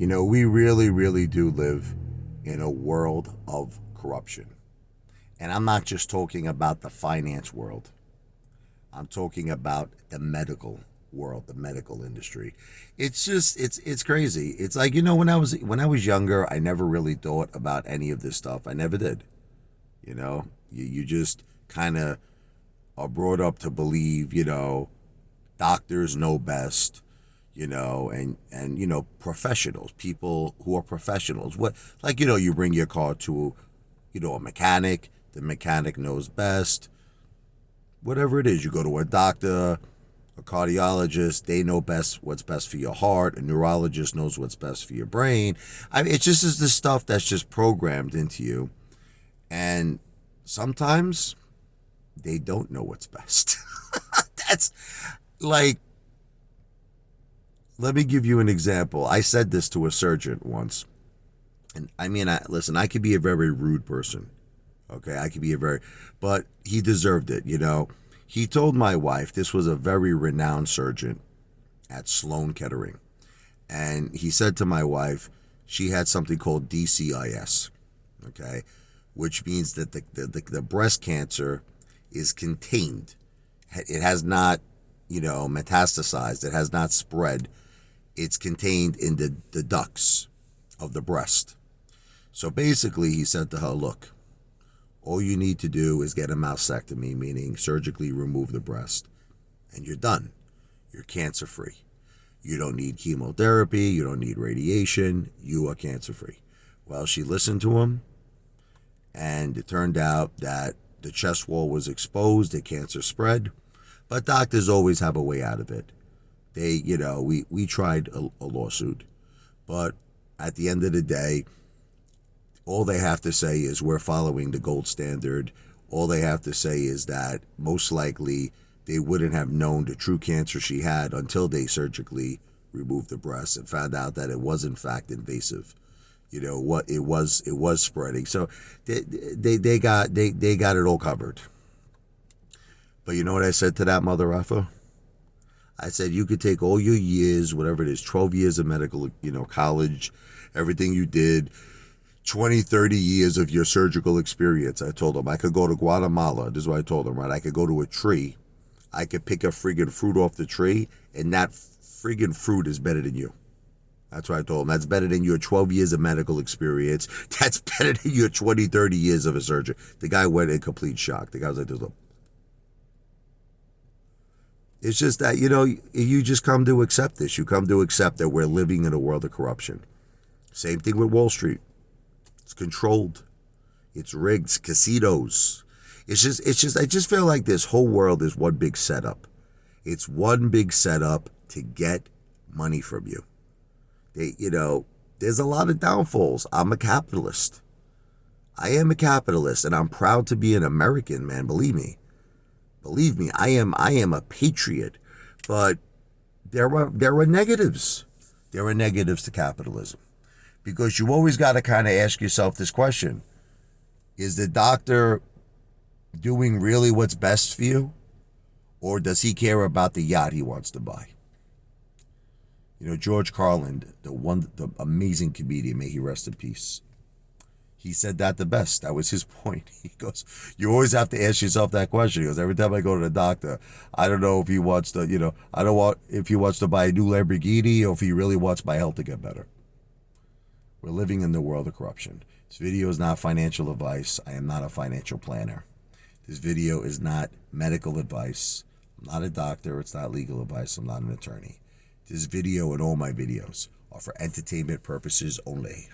We really, really do live in a world of corruption. And I'm not just talking about the finance world. I'm talking about the medical world, the medical industry. It's crazy. It's like, when I was younger, I never really thought about any of this stuff. I never did. You just kind of are brought up to believe, doctors know best, and professionals, people who are professionals. What, like, you bring your car to, a mechanic, the mechanic knows best. Whatever it is, you go to a doctor, a cardiologist, they know best what's best for your heart. A neurologist knows what's best for your brain. I mean, it just is this stuff that's just programmed into you. And sometimes they don't know what's best. That's like, let me give you an example. I said this to a surgeon once. And I mean, listen, I could be a very rude person. Okay, I could be but he deserved it, He told my wife, this was a very renowned surgeon at Sloan Kettering. And he said to my wife, she had something called DCIS, okay, which means that the breast cancer is contained. It has not, metastasized. It has not spread. It's contained in the ducts of the breast. So basically, he said to her, look, all you need to do is get a mastectomy, meaning surgically remove the breast, and you're done. You're cancer-free. You don't need chemotherapy. You don't need radiation. You are cancer-free. Well, she listened to him, and it turned out that the chest wall was exposed, the cancer spread, but doctors always have a way out of it. We tried a lawsuit, but at the end of the day, all they have to say is we're following the gold standard. All they have to say is that most likely they wouldn't have known the true cancer she had until they surgically removed the breast and found out that it was in fact invasive. What it was spreading. So they got it all covered. But you know what I said to that mother effer? I said, you could take all your years, whatever it is, 12 years of medical, college, everything you did, 20, 30 years of your surgical experience. I told him I could go to Guatemala. This is what I told him, right? I could go to a tree. I could pick a friggin' fruit off the tree, and that friggin' fruit is better than you. That's what I told him. That's better than your 12 years of medical experience. That's better than your 20, 30 years of a surgeon. The guy went in complete shock. The guy was like, this. It's just that, you just come to accept this. You come to accept that we're living in a world of corruption. Same thing with Wall Street. It's controlled. It's rigged. It's casinos. It's just, I just feel like this whole world is one big setup. It's one big setup to get money from you. There's a lot of downfalls. I'm a capitalist. I am a capitalist, and I'm proud to be an American, man. Believe me, I am a patriot. But there are negatives. There are negatives to capitalism, because you always got to kind of ask yourself this question: is the doctor doing really what's best for you, or does he care about the yacht he wants to buy? George Carlin, the amazing comedian, may he rest in peace, he said that the best. That was his point. He goes, you always have to ask yourself that question. He goes, every time I go to the doctor, I don't know if he wants to, I don't want if he wants to buy a new Lamborghini or if he really wants my health to get better. We're living in the world of corruption. This video is not financial advice. I am not a financial planner. This video is not medical advice. I'm not a doctor. It's not legal advice. I'm not an attorney. This video and all my videos are for entertainment purposes only.